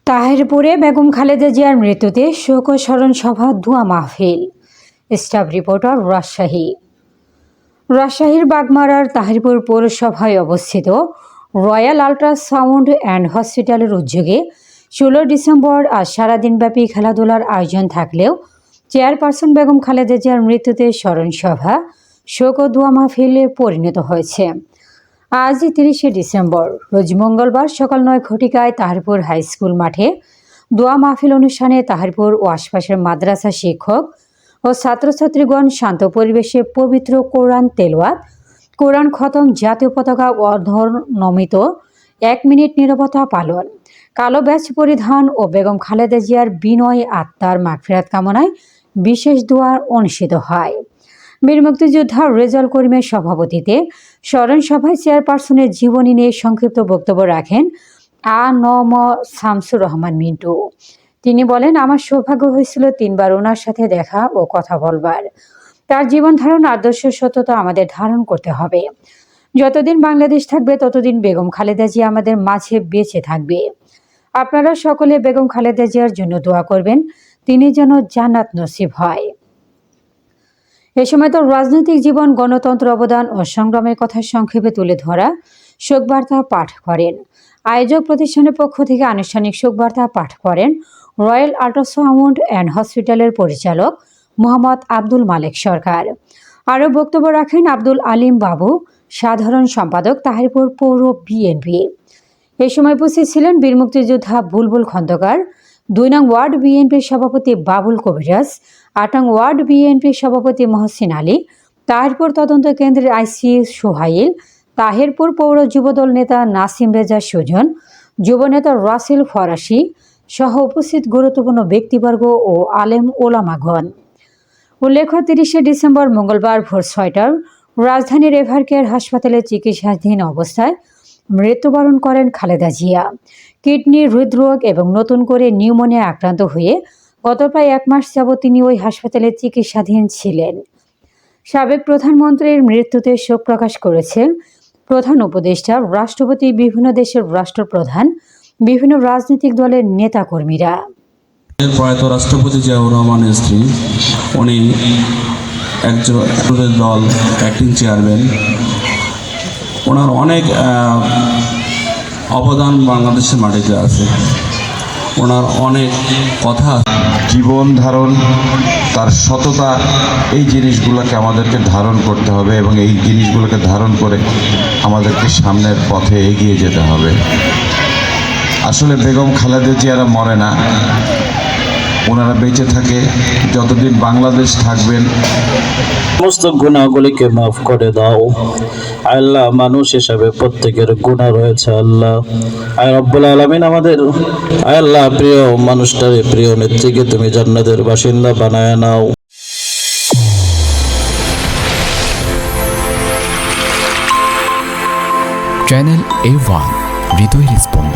তাহিরপুরে বেগম খালেদা জিয়ার মৃত্যুতে শোক ও স্মরণ সভা দোয়া মাহফিল। স্টাফ রিপোর্টার রাজশাহীর বাগমারার তাহিরপুর পৌরসভায় অবস্থিত রয়্যাল আল্ট্রাসাউন্ড অ্যান্ড হসপিটালের উদ্যোগে 16 ডিসেম্বর আজ সারাদিনব্যাপী খেলাধুলার আয়োজন থাকলেও চেয়ারপারসন বেগম খালেদা জিয়ার মৃত্যুতে স্মরণ সভা শোক ও দোয়া মাহফিলে পরিণত হয়েছে। আজ 30 ডিসেম্বর রোজ মঙ্গলবার সকাল 9 ঘটিকায় তাহিরপুর হাই স্কুল মাঠে দোয়া মাহফিল অনুষ্ঠানে তাহিরপুর ও আশপাশের মাদ্রাসা শিক্ষক ও ছাত্রছাত্রীগণ শান্ত পরিবেশে পবিত্র কোরআন তেলাওয়াত, কোরআন খতম, জাতীয় পতাকা অর্ধনমিত, 1 মিনিট নীরবতা পালন, কালো ব্যাজ পরিধান ও বেগম খালেদা জিয়ার বিনয় আত্মার মাগফিরাত কামনায় বিশেষ দোয়া অনুষ্ঠিত হয়। বীর মুক্তিযোদ্ধা রেজাউল করিমের সভাপতিতে স্মরণ সভায় চেয়ারপারসনের জীবনী নিয়ে সংক্ষিপ্ত বক্তব্য রাখেন আ.ন.ম শামসুর রহমান মিন্টু। তিনি বলেন, আমার সৌভাগ্য হয়েছিল 3 বার ওনার সাথে দেখা ও কথা বলবার। তার জীবন ধারণ আদর্শ সত্যতা আমাদের ধারণ করতে হবে। যতদিন বাংলাদেশ থাকবে ততদিন বেগম খালেদা জিয়া আমাদের মাঝে বেঁচে থাকবে। আপনারা সকলে বেগম খালেদা জিয়ার জন্য দোয়া করবেন, তিনি যেন জান্নাত নসিব হয়। এ সময় তো রাজনৈতিক জীবন, গণতন্ত্র অবদান ও সংগ্রামের কথা সংক্ষেপে তুলে ধরা শোকবার্তা পাঠ করেন। আয়োজক প্রতিষ্ঠানের পক্ষ থেকে আনুষ্ঠানিক শোকবার্তা পাঠ করেন রয়্যাল আল্ট্রাসাউন্ড অ্যান্ড হসপিটালের পরিচালক মোহাম্মদ আব্দুল মালেক সরকার। আরও বক্তব্য রাখেন আব্দুল আলিম বাবু, সাধারণ সম্পাদক, তাহিরপুর পৌর বিএনপি। এ সময় উপস্থিত ছিলেন বীর মুক্তিযোদ্ধা বুলবুল খন্দকার, 2 নং ওয়ার্ড বিএনপির সভাপতি বাবুল কবিরাজ, 8 নং ওয়ার্ড বিএনপির সভাপতি মহসিন আলী, তাহিরপুর তদন্ত কেন্দ্রের আইসি সোহাইল, তাহিরপুর পৌর যুবদল নেতা নাসিম রেজা সুজন, যুবনেতা রাসেল ফরাসি সহ উপস্থিত গুরুত্বপূর্ণ ব্যক্তিবর্গ ও আলেম ওলামাগণ। উল্লেখ্য, 30 ডিসেম্বর মঙ্গলবার ভোর 6টায় রাজধানীর এভারকেয়ার হাসপাতালে চিকিৎসাধীন অবস্থায় মৃত্যুবরণ করেন খালেদা জিয়া। কিডনি, হৃদরোগ এবং নতুন করে নিউমোনিয়া আক্রান্ত হয়ে গত প্রায় 1 মাস যাবৎ তিনি ওই হাসপাতালে চিকিৎসাধীন ছিলেন। সাবেক প্রধানমন্ত্রীর মৃত্যুতে শোক প্রকাশ করেছে প্রধান উপদেষ্টা, রাষ্ট্রপতি, বিভিন্ন দেশের রাষ্ট্রপ্রধান, বিভিন্ন রাজনৈতিক দলের নেতাকর্মীরা। প্রয়াত রাষ্ট্রপতি জিয়াউর রহমানের স্ত্রী, উনি একজন দল অ্যাক্টিং চেয়ারম্যান। ওনার অনেক অবদান বাংলাদেশের মাটিতে আছে। ওনার অনেক কথা, জীবন ধারণ, তার সততা, এই জিনিসগুলোকে আমাদেরকে ধারণ করতে হবে এবং এই জিনিসগুলোকে ধারণ করে আমাদেরকে সামনের পথে এগিয়ে যেতে হবে। আসলে বেগম খালেদা জিয়ারা মরে না, ওনারা বেঁচে থাকে যতদিন বাংলাদেশ থাকবেন। সমস্ত গুনাহগুলিকে মাফ করে দাও আল্লাহ। মানুষ হিসাবে প্রত্যেকের গুনাহ রয়েছে আল্লাহ। আয় রব্বুল আলামিন, আমাদের আল্লাহ প্রিয় মানুষটারে, প্রিয় নেত্রীকে তুমি জান্নাতের বাসিন্দা বানায় নাও। চ্যানেল A1 হৃদয়ের স্পন্দন।